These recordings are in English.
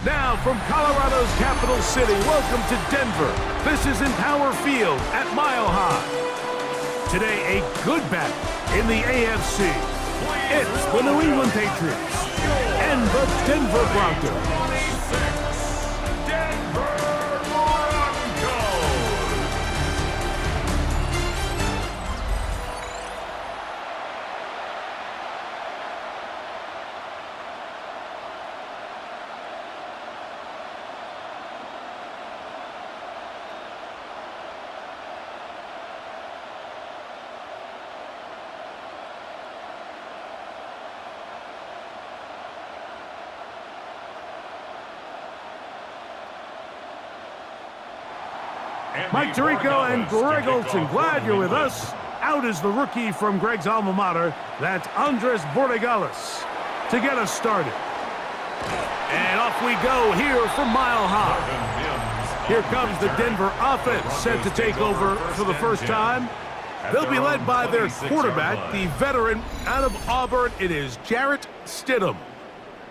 Now from Colorado's capital city, welcome to Denver. This is Empower Field at Mile High. Today, a good battle in the AFC. It's the New England Patriots and the Denver Broncos. Mike Tirico and Greg Olson, glad you're with us. Out is the rookie from Greg's alma mater, that's Andres Borregales, to get us started. And off we go here from Mile High. Here comes the Denver offense set to take over for the first time. They'll be led by their quarterback, the veteran out of Auburn. It is Jarrett Stidham.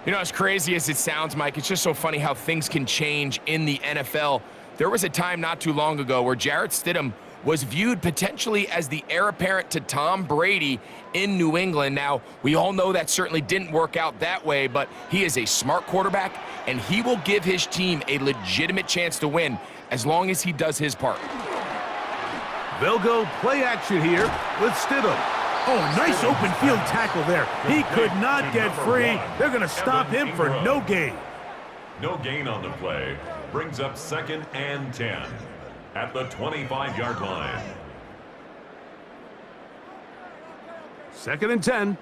You know, as crazy as it sounds, Mike, it's just so funny how things can change in the NFL. There was a time not too long ago where Jarrett Stidham was viewed potentially as the heir apparent to Tom Brady in New England. Now, we all know that certainly didn't work out that way, but he is a smart quarterback, and he will give his team a legitimate chance to win as long as he does his part. They'll go play action here with Stidham. Oh, nice open field tackle there. He could not get free. They're going to stop him for no gain. No gain on the play. Brings up 2nd and 10 at the 25-yard line. 2nd and 10.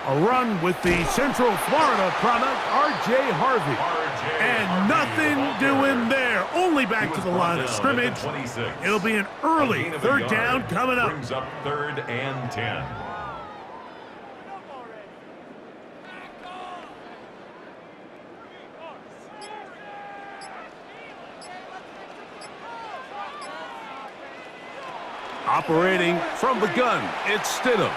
A run with the Central Florida product, R.J. Harvey. And nothing doing there. Only back to the line of scrimmage. It'll be an early 3rd down coming up. Brings up 3rd and 10. Operating from the gun, it's Stidham.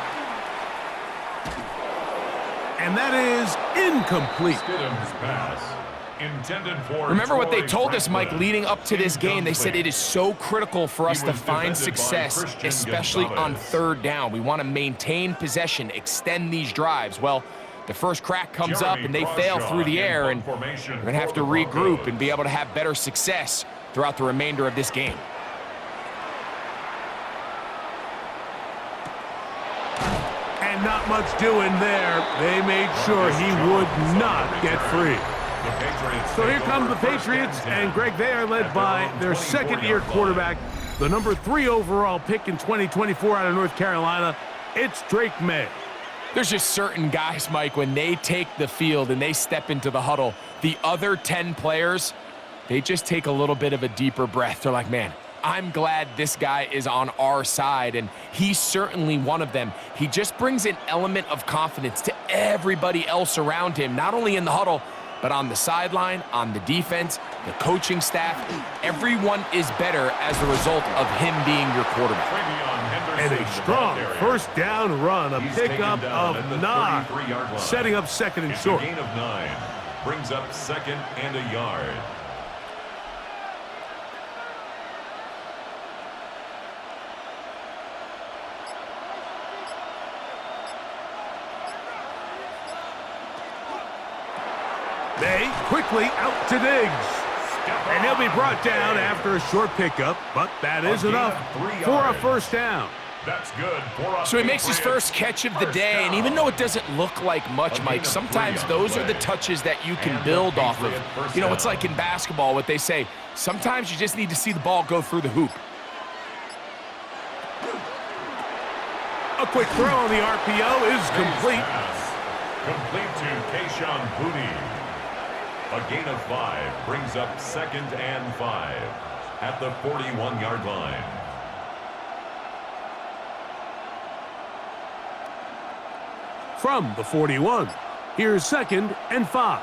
And that is incomplete. Stidham's pass intended for. Remember what they told us, Mike, leading up to this game. They said it is so critical for us to find success, especially on 3rd down. We want to maintain possession, extend these drives. Well, the first crack comes up and they fail through the air, and we're going to have to regroup and be able to have better success throughout the remainder of this game. And not much doing there. They made sure he would not get free. So here come the Patriots, and Greg, they are led by their 2nd-year quarterback, the number 3 overall pick in 2024 out of North Carolina. It's Drake May. There's just certain guys, Mike, when they take the field and they step into the huddle, the other 10 players, they just take a little bit of a deeper breath. They're like, man, I'm glad this guy is on our side, and he's certainly one of them. He just brings an element of confidence to everybody else around him, not only in the huddle, but on the sideline, on the defense, the coaching staff. Everyone is better as a result of him being your quarterback. And a strong 1st down run, a pickup of 9, setting up 2nd and short. Gain of 9 brings up 2nd and a yard. May quickly out to Diggs. And he'll be brought down after a short pickup, but that is enough for a 1st down. That's good. So he makes his first catch of the day, and even though it doesn't look like much, Mike, sometimes those are the touches that you can build off of. You know, it's like in basketball, what they say, sometimes you just need to see the ball go through the hoop. A quick throw on the RPO is complete. Complete to Kayshon Boutte. A gain of 5 brings up 2nd and 5 at the 41-yard line. From the 41, here's 2nd and 5.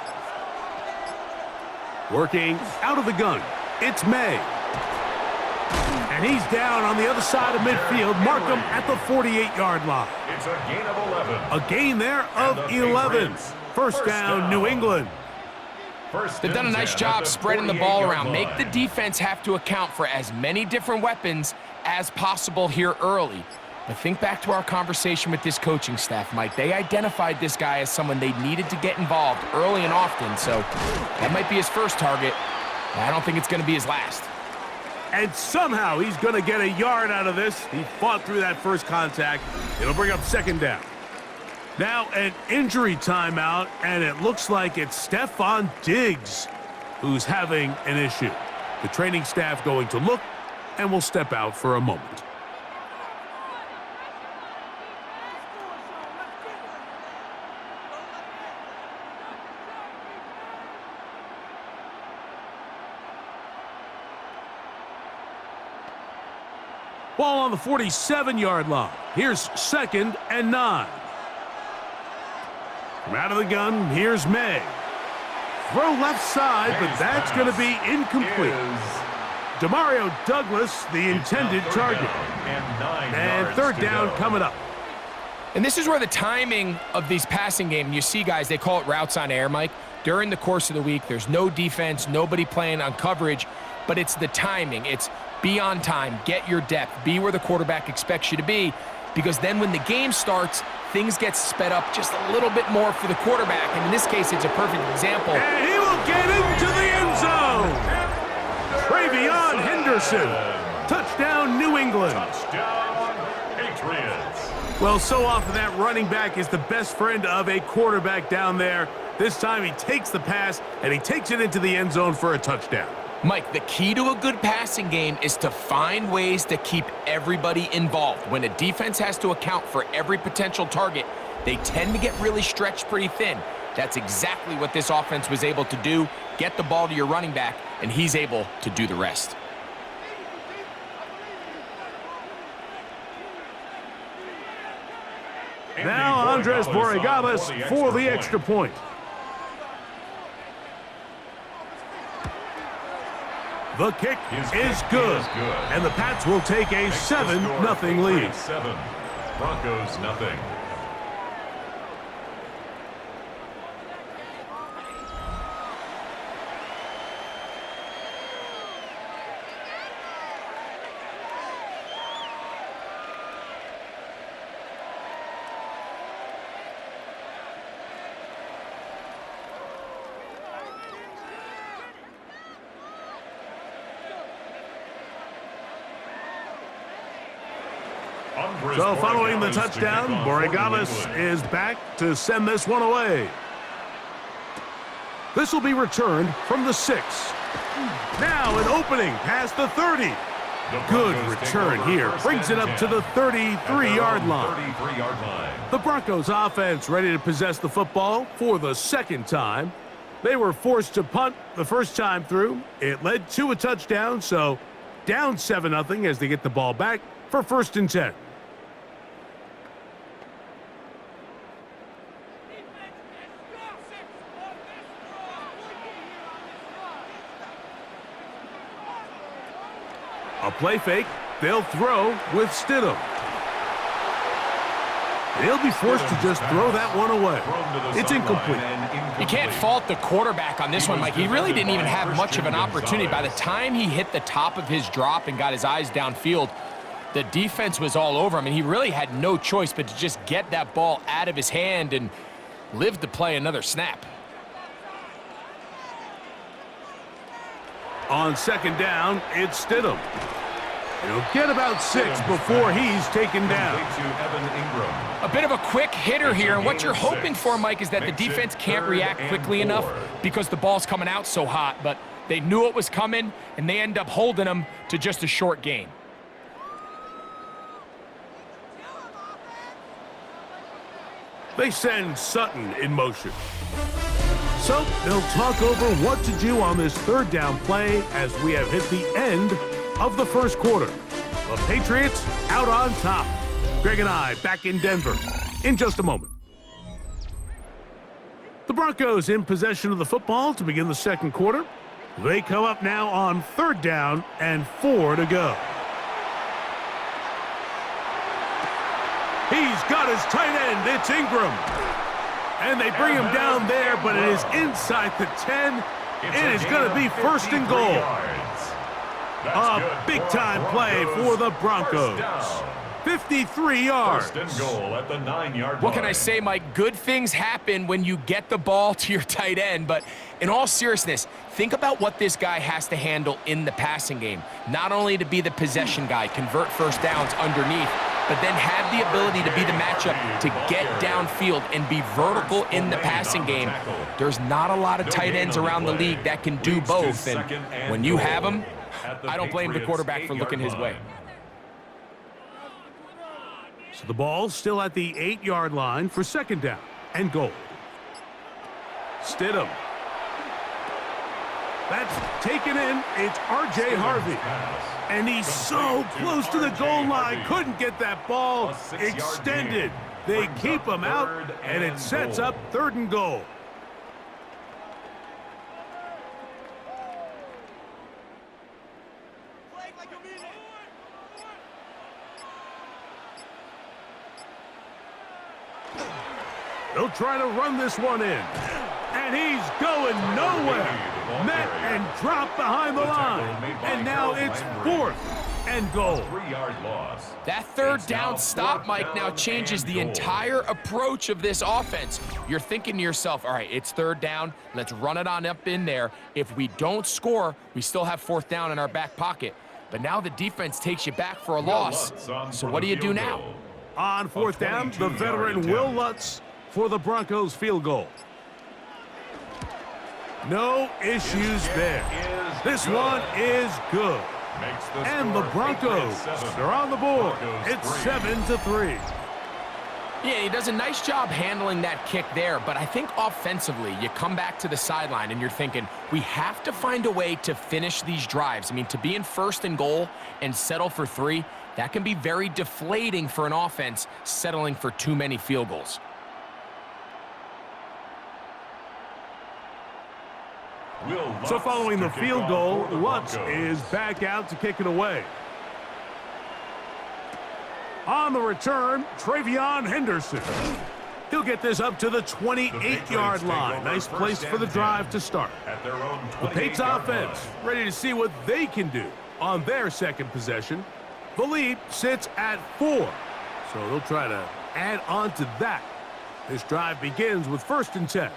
Working out of the gun, it's May. And he's down on the other side of midfield. Mark him at the 48-yard line. It's a gain of 11. A gain there of 11. First down, New England. They've done a nice job spreading the ball around. Make the defense have to account for as many different weapons as possible here early. But think back to our conversation with this coaching staff, Mike. They identified this guy as someone they needed to get involved early and often, so that might be his first target. I don't think it's going to be his last. And somehow he's going to get a yard out of this. He fought through that first contact. It'll bring up second down. Now an injury timeout, and it looks like it's Stephon Diggs who's having an issue. The training staff going to look and will step out for a moment. Ball on the 47-yard line. Here's 2nd and 9. From out of the gun, here's May. Throw left side, but that's going to be incomplete. Demario Douglas, the intended target. And third down coming up. And this is where the timing of these passing games, you see guys, they call it routes on air, Mike. During the course of the week, there's no defense, nobody playing on coverage, but it's the timing. It's be on time, get your depth, be where the quarterback expects you to be, because then when the game starts, things get sped up just a little bit more for the quarterback. And in this case, it's a perfect example. And he will get into the end zone. Travion Henderson. Touchdown, New England. Touchdown, Patriots. Well, so often that running back is the best friend of a quarterback down there. This time he takes the pass, and he takes it into the end zone for a touchdown. Mike, the key to a good passing game is to find ways to keep everybody involved. When a defense has to account for every potential target, they tend to get really stretched pretty thin. That's exactly what this offense was able to do. Get the ball to your running back, and he's able to do the rest. Now Andres Borregales for the extra point. The kick is good, and the Pats will take a 7-0 lead. 7, Broncos nothing. So following the touchdown, Borregales is back to send this one away. This will be returned from the 6. Now an opening past the 30. Good return here. Brings it up to the 33-yard line. The Broncos offense ready to possess the football for the second time. They were forced to punt the first time through. It led to a touchdown, so down 7-0 as they get the ball back for 1st and 10. A play fake. They'll throw with Stidham. They'll be forced to just throw that one away. It's incomplete. You can't fault the quarterback on this one, Mike. He really didn't even have much of an opportunity. By the time he hit the top of his drop and got his eyes downfield, the defense was all over him, and he really had no choice but to just get that ball out of his hand and live to play another snap. On 2nd down, it's Stidham. He'll get about 6 before he's taken down. A bit of a quick hitter here, and what you're hoping for, Mike, is that the defense can't react quickly enough because the ball's coming out so hot, but they knew it was coming, and they end up holding him to just a short gain. They send Sutton in motion. So they'll talk over what to do on this 3rd down play as we have hit the end of the first quarter. The Patriots out on top. Greg and I back in Denver in just a moment. The Broncos in possession of the football to begin the second quarter. They come up now on 3rd down and 4 to go. He's got his tight end. It's Ingram. And they bring him down there, but it is inside the 10. It is going to be first and goal. A big-time play for the Broncos. 53 yards. First and goal at the 9-yard line. What can I say, Mike? Good things happen when you get the ball to your tight end, but in all seriousness, think about what this guy has to handle in the passing game. Not only to be the possession guy, convert first downs underneath, but then have the ability to be the matchup to get downfield and be vertical in the passing game. There's not a lot of tight ends around the league that can do both, and when you have them, I don't blame the quarterback for looking his way. So the ball's still at the 8-yard line for second down and goal. Stidham. That's taken in. It's R.J. Harvey. And he's so close to the goal line. Couldn't get that ball extended. They keep him out, and it sets up third and goal. They'll try to run this one in. And he's going nowhere. Met and dropped behind the line. And now it's fourth and goal. 3-yard loss. That third down stop, Mike, now changes the entire approach of this offense. You're thinking to yourself, all right, it's third down. Let's run it on up in there. If we don't score, we still have fourth down in our back pocket. But now the defense takes you back for a loss. So what do you do now? On fourth down, the veteran Will Lutz for the Broncos field goal. No issues there. This one is good. And the Broncos are on the board. It's 7-3. Yeah, he does a nice job handling that kick there, but I think offensively, you come back to the sideline and you're thinking, we have to find a way to finish these drives. I mean, to be in first and goal and settle for 3, that can be very deflating for an offense settling for too many field goals. So following the field goal, Lutz is back out to kick it away. On the return, Travion Henderson. He'll get this up to the 28-yard line. Nice place for the drive to start. The Patriots offense ready to see what they can do on their second possession. The lead sits at 4, so they'll try to add on to that. This drive begins with first and 10.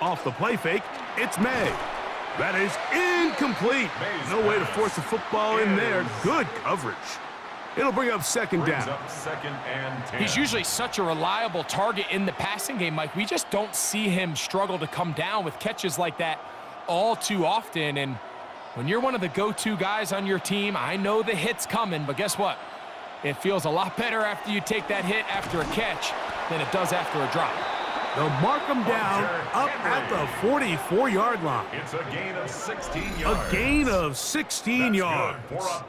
Off the play fake, it's May. That is incomplete. No way to force the football in there. Good coverage. It'll bring up second down. He's usually such a reliable target in the passing game, Mike. We just don't see him struggle to come down with catches like that all too often. And when you're one of the go-to guys on your team, I know the hit's coming, but guess what? It feels a lot better after you take that hit after a catch than it does after a drop. They'll mark them down up at the 44-yard line. It's a gain of 16 yards. A gain of 16 yards.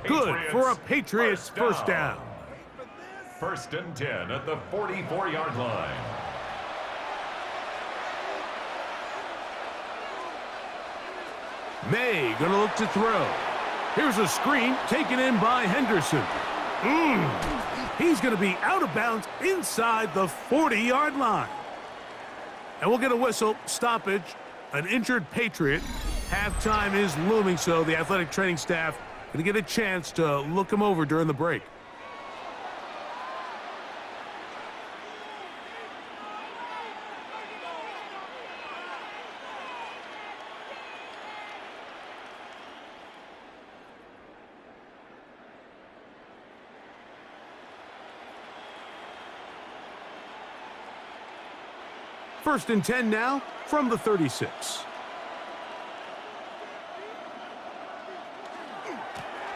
Good for a Patriots first down. First and 10 at the 44-yard line. May gonna look to throw. Here's a screen taken in by Henderson. He's gonna be out of bounds inside the 40-yard line. And we'll get a whistle, stoppage, an injured Patriot. Halftime is looming, so the athletic training staff going to get a chance to look him over during the break. First and 10 now from the 36.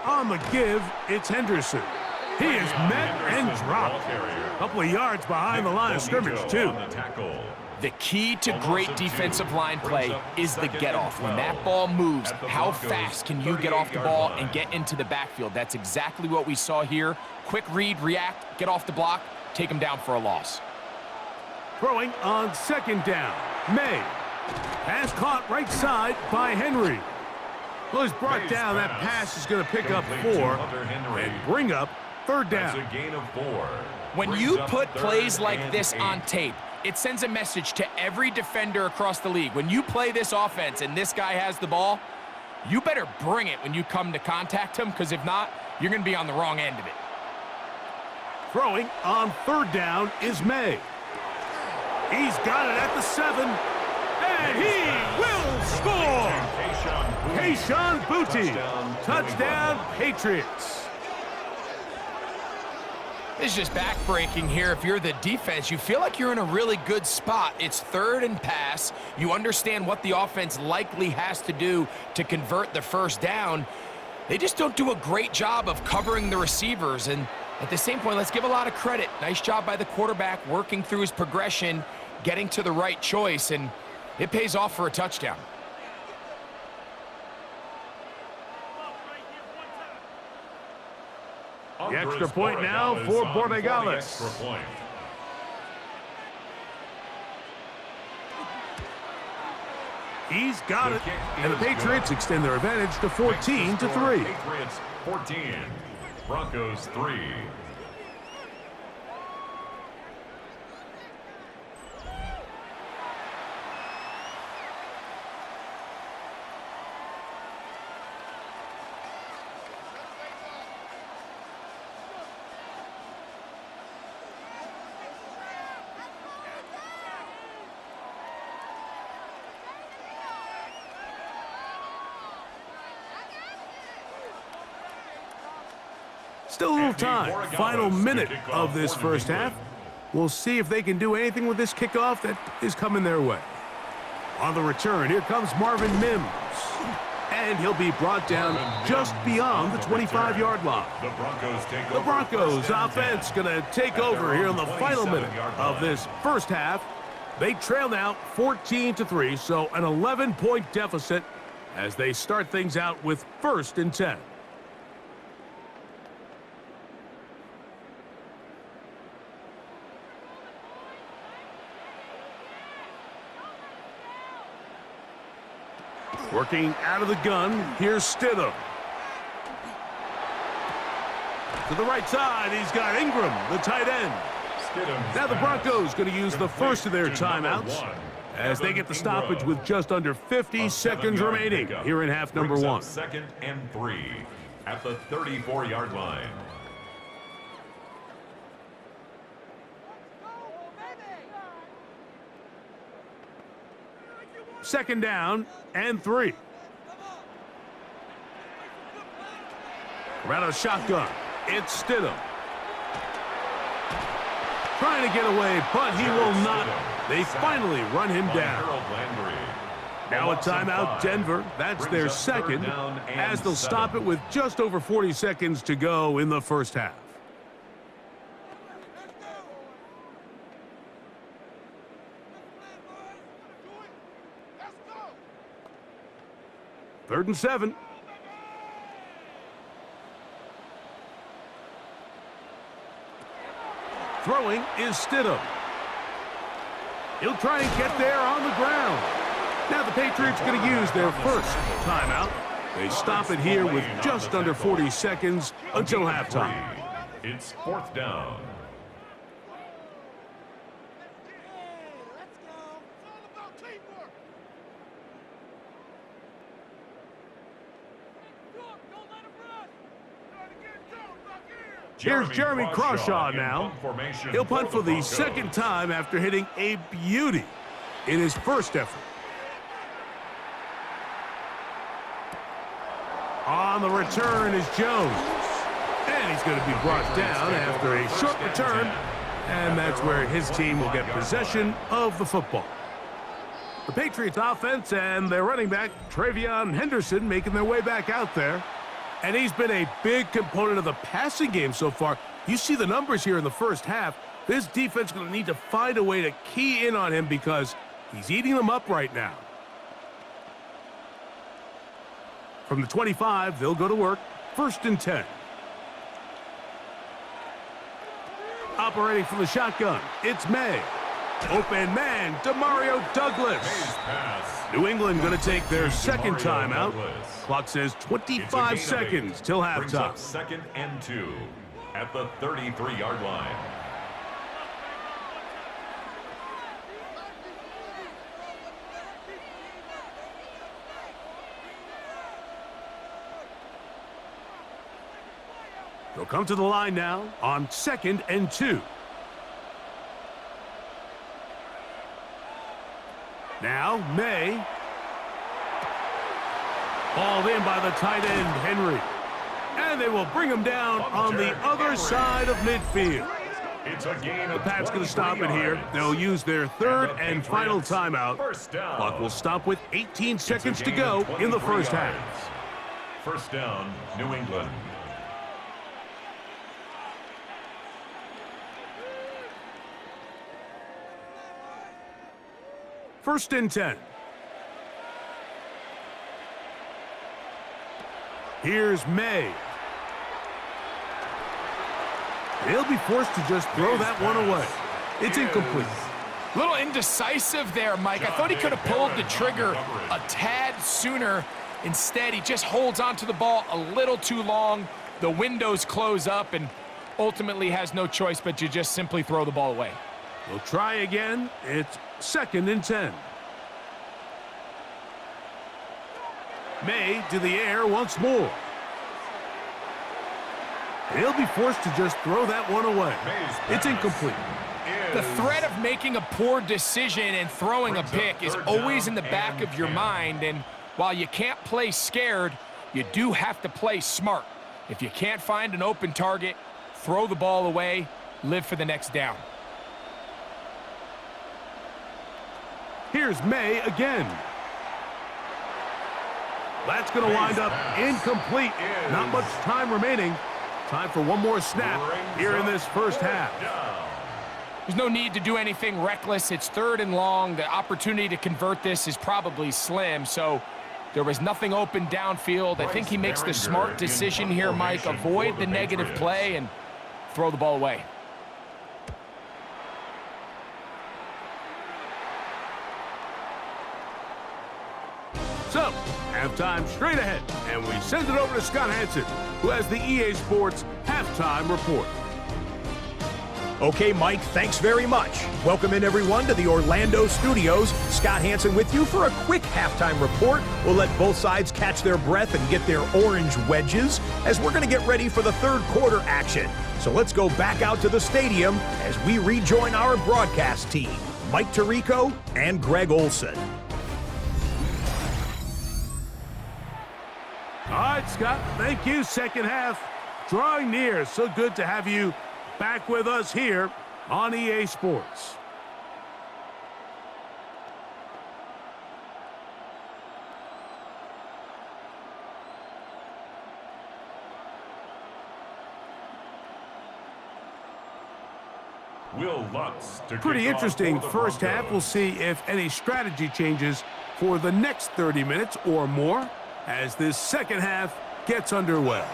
On the give, it's Henderson. He is met and dropped. A couple of yards behind the line of scrimmage, too. The key to great defensive line play is the get-off. When that ball moves, how fast can you get off the ball and get into the backfield? That's exactly what we saw here. Quick read, react, get off the block. take him down for a loss. Throwing on second down. May. Pass caught right side by Henry. Well, he's brought down. That pass is going to pick up 4 and bring up third down. That's a gain of 4. When you put plays like this on tape, it sends a message to every defender across the league. When you play this offense and this guy has the ball, you better bring it when you come to contact him, because if not, you're going to be on the wrong end of it. Throwing on third down is May. He's got it at the 7, and he will score! Kayshon Boutte, touchdown Patriots. It's just backbreaking here. If you're the defense, you feel like you're in a really good spot. It's third and pass. You understand what the offense likely has to do to convert the first down. They just don't do a great job of covering the receivers. And at the same point, let's give a lot of credit. Nice job by the quarterback working through his progression, getting to the right choice, and it pays off for a touchdown. The extra point now for Borregales. He's got it, and the Patriots extend their advantage to 14-3. Patriots 14, Broncos 3. Still a little time. Final minute of this first half. We'll see if they can do anything with this kickoff that is coming their way. On the return, here comes Marvin Mims. And he'll be brought down just beyond the 25-yard line. The Broncos offense going to take over here in the final minute of this first half. They trail now 14-3, so an 11-point deficit as they start things out with 1st and 10. Working out of the gun, here's Stidham. To the right side, he's got Ingram, the tight end. Now the Broncos going to use the first of their timeouts as they get the stoppage with just under 50 seconds remaining here in half number 1. 2nd and 3 at the 34-yard line. Second down and 3. Around a shotgun. It's Stidham. Trying to get away, but he will not. They finally run him down. Now a timeout, Denver. That's their second, as they'll stop it with just over 40 seconds to go in the first half. Third and 7. Throwing is Stidham. He'll try and get there on the ground. Now the Patriots going to use their first timeout. They stop it here with just under 40 seconds until halftime. It's 4th down. Here's Jeremy Crawshaw now. He'll punt for the second time after hitting a beauty in his first effort. On the return is Jones. And he's going to be brought down after a short return. And that's where his team will get possession of the football. The Patriots offense and their running back, Travion Henderson, making their way back out there. And he's been a big component of the passing game so far. You see the numbers here in the first half. This defense is going to need to find a way to key in on him because he's eating them up right now. From the 25, they'll go to work. 1st and 10. operating from the shotgun. It's May. Open man, Demario Douglas. New England going to take their second timeout. Clock says 25 seconds till Brings up halftime. 2nd and 2 at the 33-yard line. They'll come to the line now on 2nd and 2. Now, May. Hauled in by the tight end, Henry. And they will bring him down on the other side of midfield. It's a gain The of Pats going to stop it here. They'll use their third and final timeout. Clock will stop with 18 seconds to go in the first half. First down, New England. First and 10. Here's May. He'll be forced to just throw that one away. It's incomplete. A little indecisive there, Mike. I thought he could have pulled the trigger a tad sooner. Instead, he just holds onto the ball a little too long. The windows close up and ultimately has no choice but to just simply throw the ball away. We'll try again. It's 2nd and 10. May to the air once more. He'll be forced to just throw that one away. It's incomplete. The threat of making a poor decision and throwing a pick is always in the back of your mind, and while you can't play scared, you do have to play smart. If you can't find an open target, throw the ball away, live for the next down. Here's May again. That's going to wind up incomplete. Not much time remaining. Time for one more snap here in this first half. There's no need to do anything reckless. It's 3rd and long. The opportunity to convert this is probably slim, so there was nothing open downfield. I think he makes the smart decision here, Mike. Avoid the negative play and throw the ball away. So, halftime straight ahead, and we send it over to Scott Hansen, who has the EA Sports Halftime Report. Okay, Mike, thanks very much. Welcome in, everyone, to the Orlando studios. Scott Hansen with you for a quick halftime report. We'll let both sides catch their breath and get their orange wedges as we're going to get ready for the third quarter action. So let's go back out to the stadium as we rejoin our broadcast team, Mike Tirico and Greg Olson. All right, Scott, thank you. Second half drawing near. So good to have you back with us here on EA Sports. Will Lutz to Pretty kick off interesting for the first half. Broncos. We'll see if any strategy changes for the next 30 minutes or more as this second half gets underway.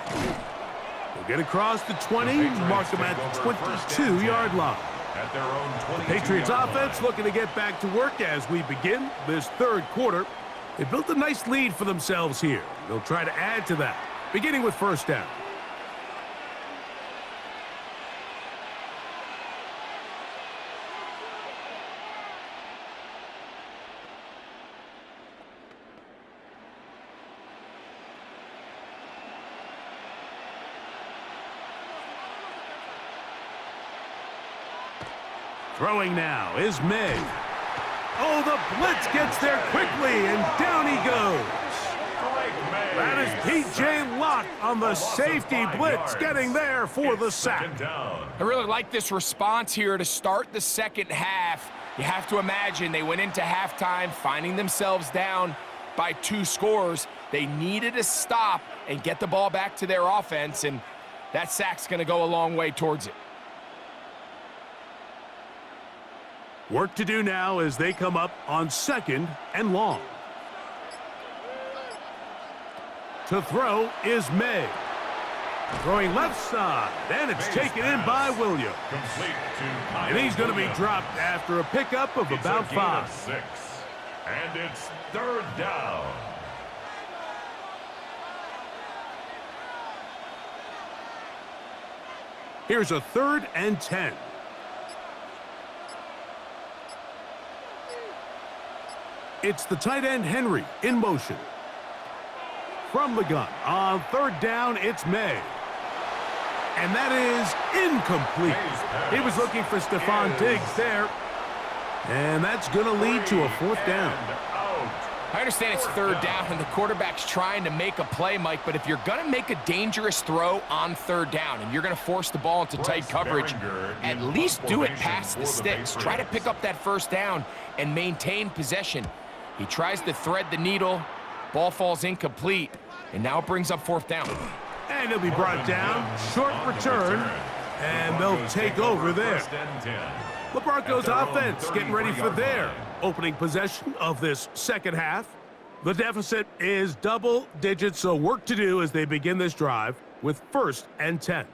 We'll get across the 20, mark them at the 22-yard line. At their own The Patriots 22-yard offense line. looking to get back to work as we begin this third quarter. They built a nice lead for themselves here. They'll try to add to that, beginning with first down. Throwing now is May. Oh, the blitz gets there quickly, and down he goes. That is P.J. Locke on the safety blitz, getting there for the sack. I really like this response here to start the second half. You have to imagine they went into halftime finding themselves down by 2 scores. They needed to stop and get the ball back to their offense, and that sack's going to go a long way towards it. Work to do now as they come up on second and long. To throw is May. Throwing left side, and it's taken in by Williams. Complete to Kyle And he's going to be Williams. dropped after a pickup of It's about a gain of 5. 6. And it's third down. Here's a 3rd and 10. It's the tight end Henry in motion. From the gun, on 3rd down, it's May. And that is incomplete. He was looking for Stephon Diggs there. And that's going to lead to a 4th down. I understand it's 3rd down and the quarterback's trying to make a play, Mike, but if you're going to make a dangerous throw on 3rd down and you're going to force the ball into tight coverage, at least do it past the sticks. Try to pick up that 1st down and maintain possession. He tries to thread the needle. Ball falls incomplete, and now it brings up 4th down. And he'll be brought down. Short return. And they'll take over there. The Broncos offense getting ready for their opening possession of this second half. The deficit is double digits, so work to do as they begin this drive with 1st and 10.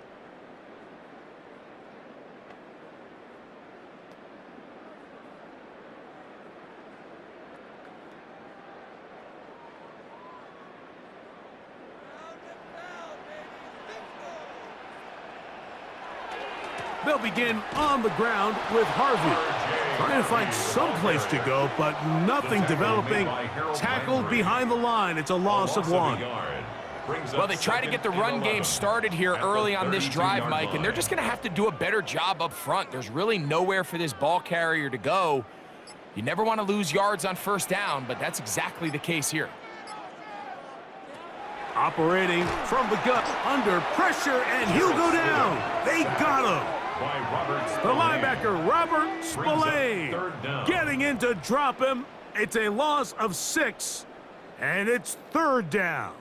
They'll begin on the ground with Harvey. Trying to find some place to go, but nothing developing. Tackled behind the line. It's a loss of 1. Well, they try to get the run game started here early on this drive, Mike, and they're just going to have to do a better job up front. There's really nowhere for this ball carrier to go. You never want to lose yards on 1st down, but that's exactly the case here. Operating from the gut, under pressure, and he'll go down. They got him. The linebacker, Robert Spillane, getting in to drop him. It's a loss of 6, and it's 3rd down.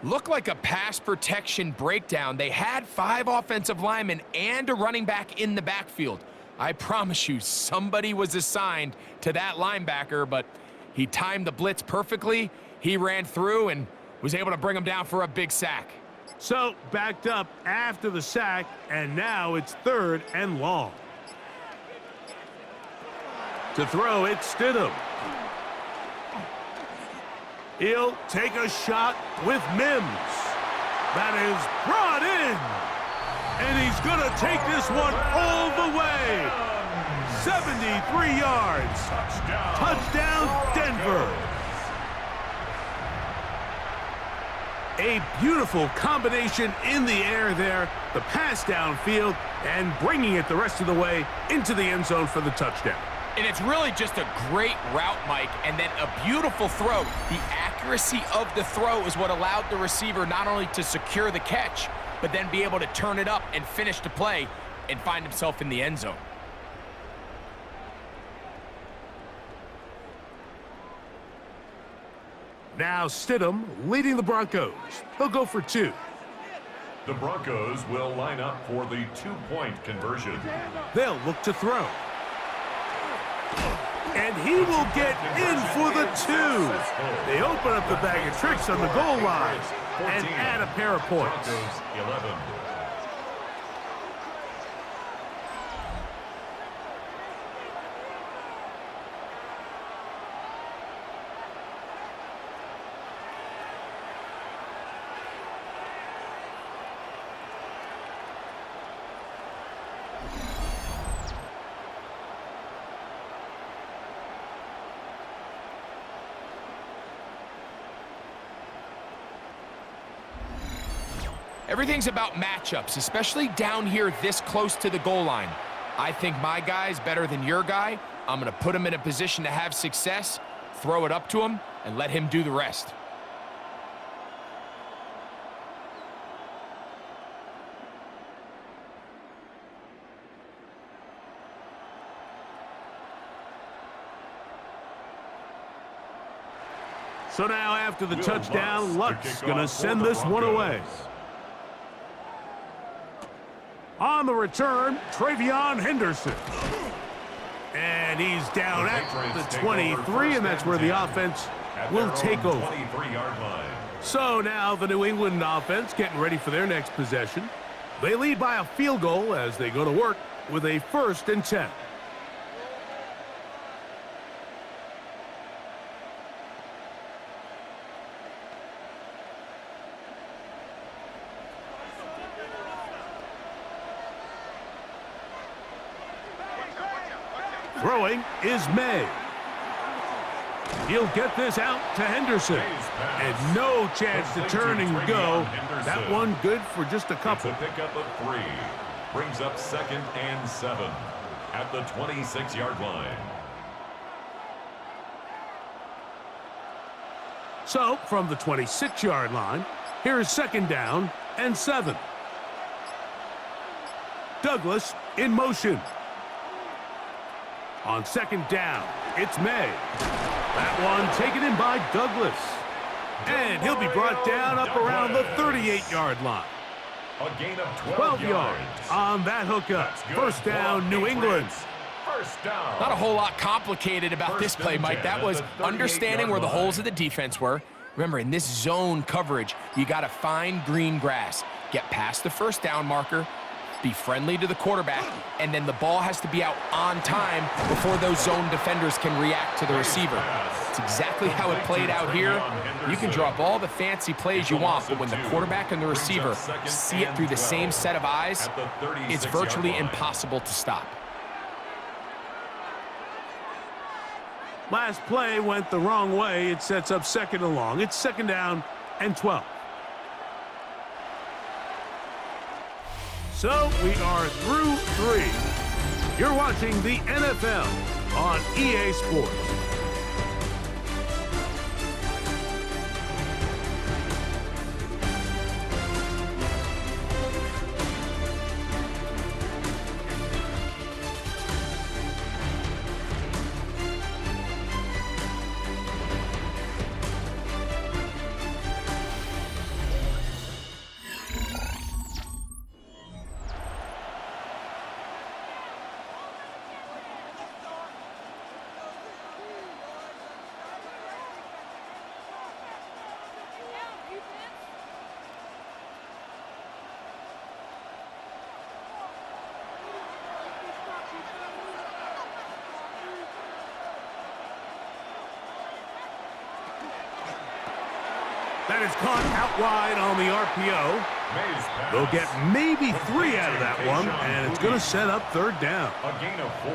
Looked like a pass protection breakdown. They had 5 offensive linemen and a running back in the backfield. I promise you, somebody was assigned to that linebacker, but he timed the blitz perfectly. He ran through and was able to bring him down for a big sack. So, backed up after the sack, and now it's 3rd and long. To throw, it's Stidham. He'll take a shot with Mims. That is brought in. And he's going to take this one all the way. 73 yards. Touchdown, Denver. A beautiful combination in the air there. The pass downfield and bringing it the rest of the way into the end zone for the touchdown. And it's really just a great route, Mike, and then a beautiful throw. The accuracy of the throw is what allowed the receiver not only to secure the catch, but then be able to turn it up and finish the play and find himself in the end zone. Now Stidham leading the Broncos. He'll go for 2. The Broncos will line up for the 2-point conversion. They'll look to throw. And he will get in for the 2. They open up the bag of tricks on the goal line and add a pair of points. Broncos 11. Everything's about matchups, especially down here this close to the goal line. I think my guy's better than your guy. I'm going to put him in a position to have success, throw it up to him, and let him do the rest. So now after the touchdown, Luck's going to send this one away. On the return, Travion Henderson. And he's down at the 23, and that's where the offense will take over. So now the New England offense getting ready for their next possession. They lead by a field goal as they go to work with a 1st and 10. Throwing is May. He'll get this out to Henderson. And no chance to turn and go. That one good for just a couple. It's a pickup of 3. Brings up 2nd and 7 at the 26-yard line. So from the 26-yard line, here is 2nd down and 7. Douglas in motion. On 2nd down, it's May. That one taken in by Douglas. And he'll be brought down up around the 38-yard line. A gain of 12 yards on that hookup. 1st down, New England. First down. Not a whole lot complicated about this play, Mike. That was understanding where the holes of the defense were. Remember, in this zone coverage, you got to find green grass. Get past the 1st down marker, be friendly to the quarterback, and then the ball has to be out on time before those zone defenders can react to the receiver. It's exactly how it played out here. You can draw up all the fancy plays you want, but when the quarterback and the receiver see it through the same set of eyes, it's virtually impossible to stop. Last play went the wrong way. It sets up 2nd and long. It's 2nd down and 12. So we are through 3. You're watching the NFL on EA Sports. That is caught out wide on the RPO. They'll get maybe 3 out of that one, and it's going to set up 3rd down. A gain of 4,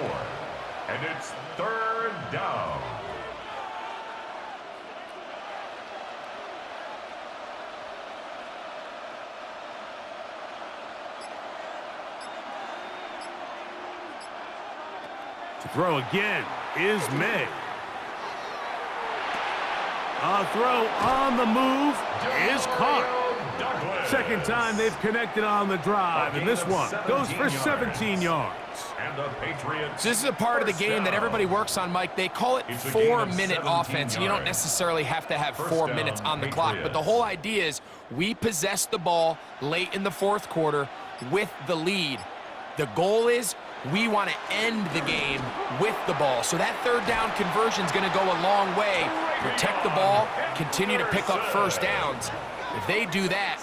and it's 3rd down. To throw again is May. A throw on the move is caught. 2nd time they've connected on the drive, and this one goes for 17 yards. And the Patriots. So this is a part of the game that everybody works on, Mike. They call it 4-minute offense. You don't necessarily have to have 4 minutes on the clock, but the whole idea is we possess the ball late in the 4th quarter with the lead. The goal is we want to end the game with the ball. So that 3rd down conversion is going to go a long way. Protect the ball, continue to pick up 1st downs. If they do that,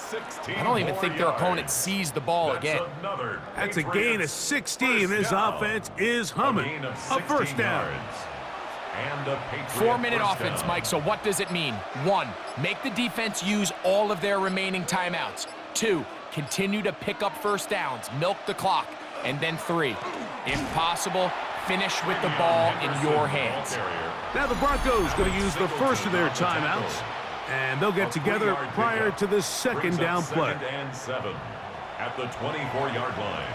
I don't even think their opponent sees the ball again. That's a gain of 16. This offense is humming. A 1st down. 4-minute offense, Mike, so what does it mean? 1, make the defense use all of their remaining timeouts. 2, continue to pick up 1st downs, milk the clock. And then 3, if possible, finish with the ball in your hands. Now the Broncos going to use the first of their timeouts, and they'll get together prior to this 2nd down play. 2nd and 7 at the 24-yard line.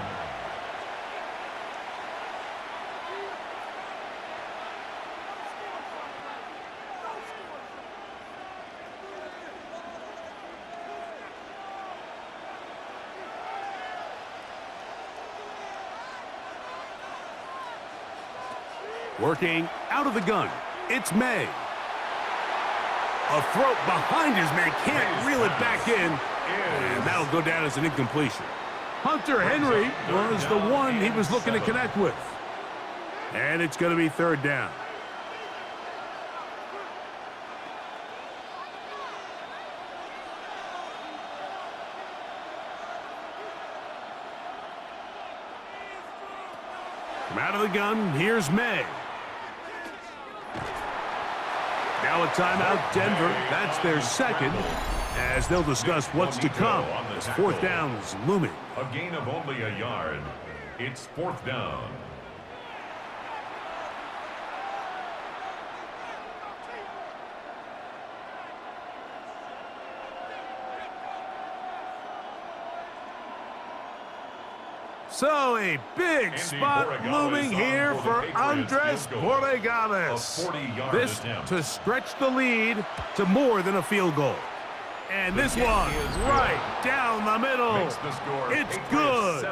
Working out of the gun, it's May. A throw behind his man, can't reel it back in, and that'll go down as an incompletion. Hunter Henry was the one he was looking to connect with. And it's going to be 3rd down. From out of the gun, here's May. Now a timeout, Denver. That's their second, as they'll discuss what's to come as fourth down is looming. A gain of only a yard. It's fourth down. So a big spot looming here for Andres Borregales. This to stretch the lead to more than a field goal. And this one right down the middle. It's good.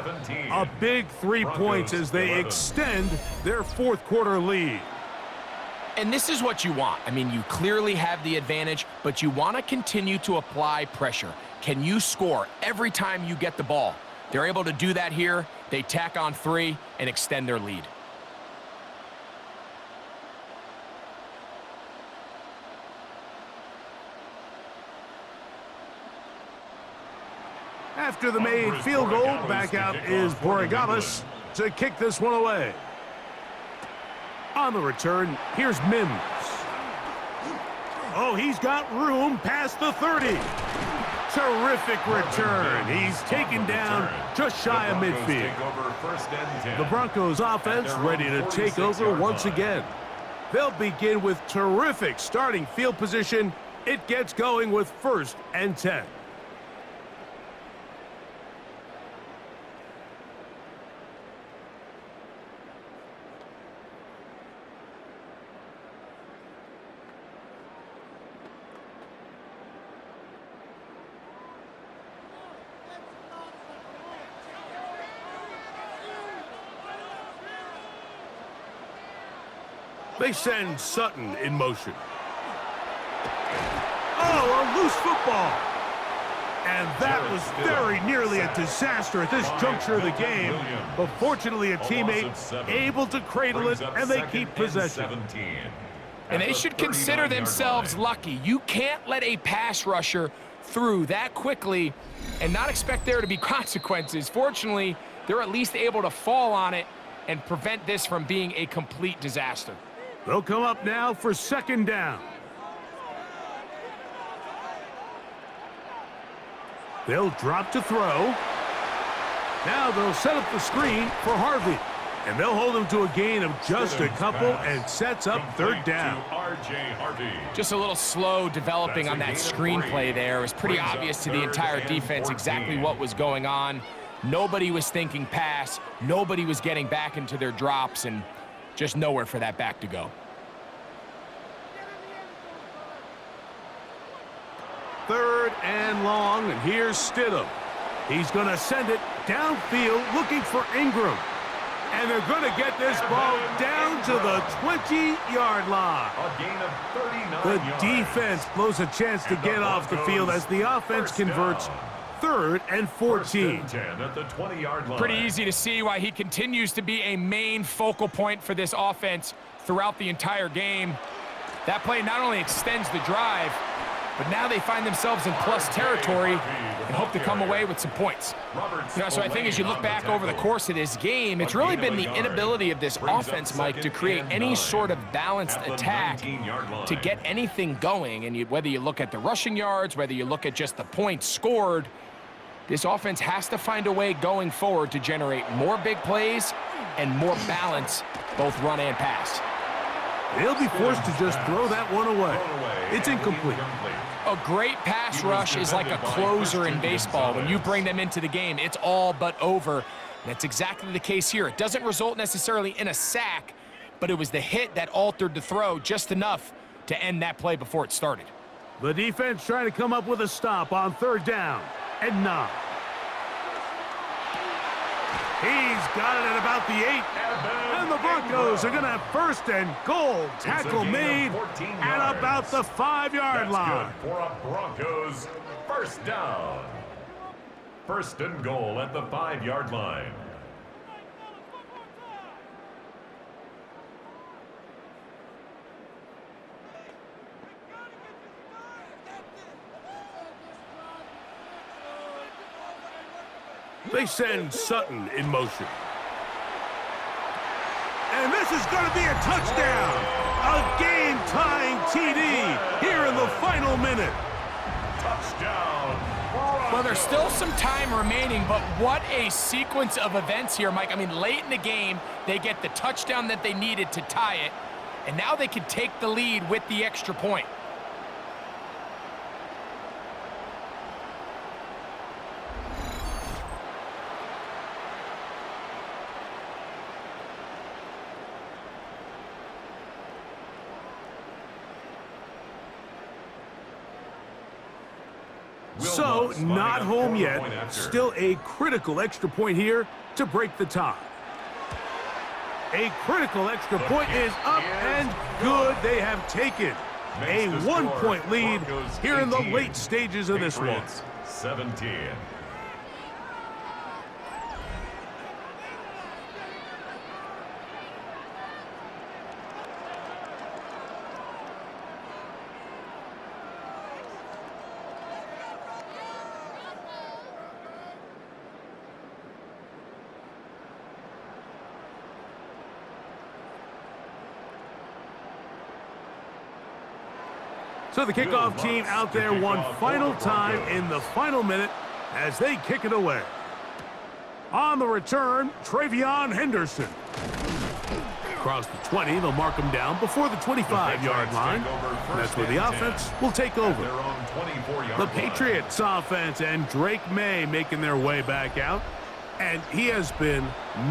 A big 3 points as they extend their fourth quarter lead. And this is what you want. I mean, you clearly have the advantage, but you want to continue to apply pressure. Can you score every time you get the ball? They're able to do that here. They tack on 3 and extend their lead. After the made field goal, back out is Borregales to kick this one away. On the return, here's Mims. Oh, he's got room past the 30. Terrific return. He's taken down just shy of midfield. The Broncos offense ready to take over once again. They'll begin with terrific starting field position. It gets going with 1st and 10. They send Sutton in motion. Oh, a loose football. And that was very nearly a disaster at this juncture of the game. But fortunately, a teammate able to cradle it, and they keep possession. And they should consider themselves lucky. You can't let a pass rusher through that quickly and not expect there to be consequences. Fortunately, they're at least able to fall on it and prevent this from being a complete disaster. They'll come up now for 2nd down. They'll drop to throw. Now they'll set up the screen for Harvey. And they'll hold him to a gain of just a couple and sets up 3rd down. Just a little slow developing on that screenplay there. It was pretty obvious to the entire defense exactly what was going on. Nobody was thinking pass. Nobody was getting back into their drops, and just nowhere for that back to go. 3rd and long, and here's Stidham. He's going to send it downfield looking for Ingram. And they're going to get this ball down to the 20-yard line. The defense blows a chance to get off the field as the offense converts 3rd and 14. Pretty easy to see why he continues to be a main focal point for this offense throughout the entire game. That play not only extends the drive, but now they find themselves in plus territory and hope to come away with some points. So I think as you look back over the course of this game, it's really been the inability of this offense, Mike, to create any sort of balanced attack to get anything going. And whether you look at the rushing yards, whether you look at just the points scored, this offense has to find a way going forward to generate more big plays and more balance, both run and pass. They'll be forced to just throw that one away. It's incomplete. A great pass rush is like a closer in baseball. When you bring them into the game, it's all but over. And that's exactly the case here. It doesn't result necessarily in a sack, but it was the hit that altered the throw just enough to end that play before it started. The defense trying to come up with a stop on 3rd down and 9. He's got it at about the 8. And the Broncos are going to have 1st and goal. Tackle made at about the 5-yard line. Good for a Broncos 1st down. 1st and goal at the 5-yard line. They send Sutton in motion. This is going to be a touchdown. A game-tying TD here in the final minute. Touchdown. Well, there's still some time remaining, but what a sequence of events here, Mike. I mean, late in the game, they get the touchdown that they needed to tie it, and now they can take the lead with the extra point. So, not home yet. Still a critical extra point here to break the tie. A critical extra point is up and good. They have taken a 1-point lead here in the late stages of this one. 17. So the kickoff team out there one final time in the final minute as they kick it away. On the return, Travion Henderson. Across the 20, they'll mark him down before the 25-yard line. That's where the offense will take over. The Patriots offense and Drake May making their way back out. And he has been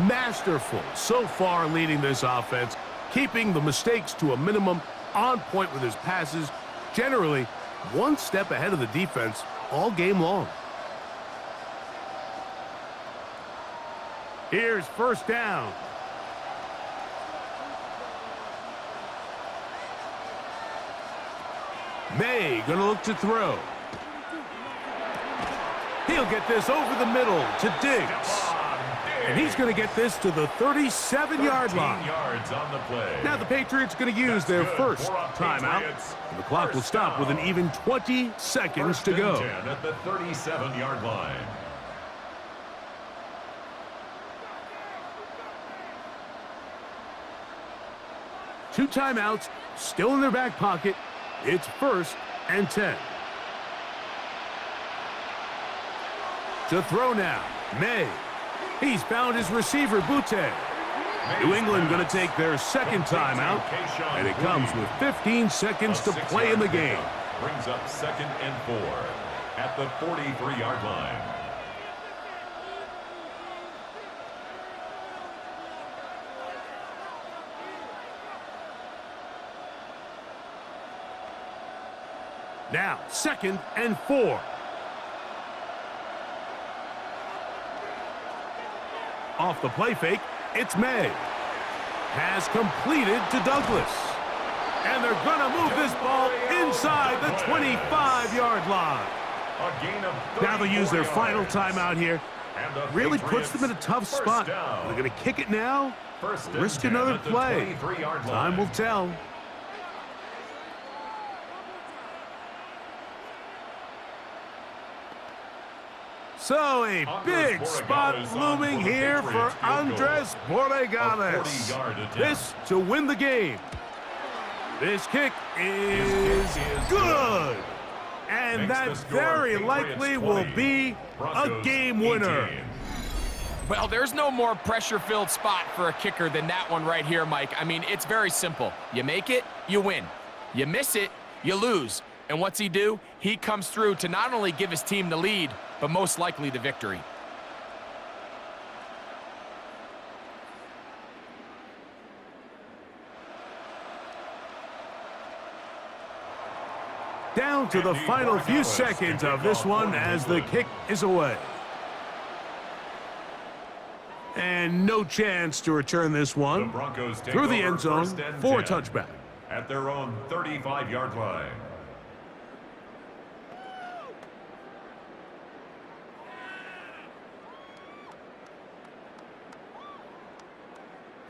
masterful so far leading this offense, keeping the mistakes to a minimum, on point with his passes, generally one step ahead of the defense all game long. Here's first down. May gonna look to throw. He'll get this over the middle to Diggs. And he's going to get this to the 37-yard line. Yards on the play. Now the Patriots going to use their first timeout. And the clock will stop with an even 20 seconds to go. At the 37-yard line. Two timeouts still in their back pocket. It's 1st and 10. To throw now, May. He's found his receiver, Butte. New England going to take their second timeout, and it comes with 15 seconds to play in the game. Brings up 2nd and 4 at the 43-yard line. Now, 2nd and 4. Off the play fake, it's May. Pass completed to Douglas. And they're going to move this ball inside the 25-yard line. Now they'll use their final timeout here. Really puts them in a tough spot. They're going to kick it now, risk another play. Time will tell. So a big spot looming here for Andres Borregales. This to win the game. This kick is good. And that very likely will be a game winner. Well, there's no more pressure-filled spot for a kicker than that one right here, Mike. I mean, it's very simple. You make it, you win. You miss it, you lose. And what's he do? He comes through to not only give his team the lead, but most likely the victory. Down to the final few seconds of this one as the kick is away. And no chance to return this one through the end zone for a touchback. At their own 35-yard line.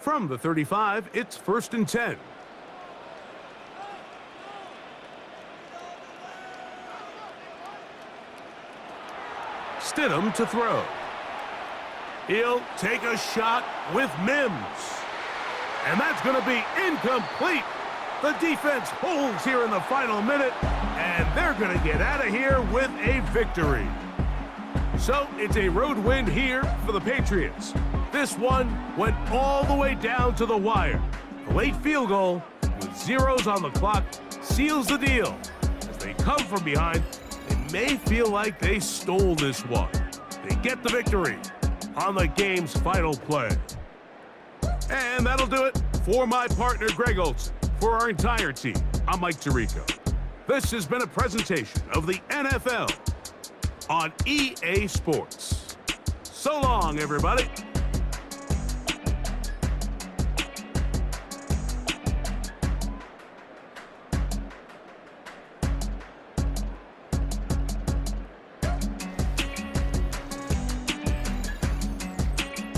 From the 35, it's 1st and 10. Stidham to throw. He'll take a shot with Mims. And that's going to be incomplete. The defense holds here in the final minute, and they're going to get out of here with a victory. So it's a road win here for the Patriots. This one went all the way down to the wire. The late field goal with zeros on the clock seals the deal. As they come from behind, they may feel like they stole this one. They get the victory on the game's final play. And that'll do it for my partner, Greg Olson. For our entire team, I'm Mike Tirico. This has been a presentation of the NFL on EA Sports. So long, everybody.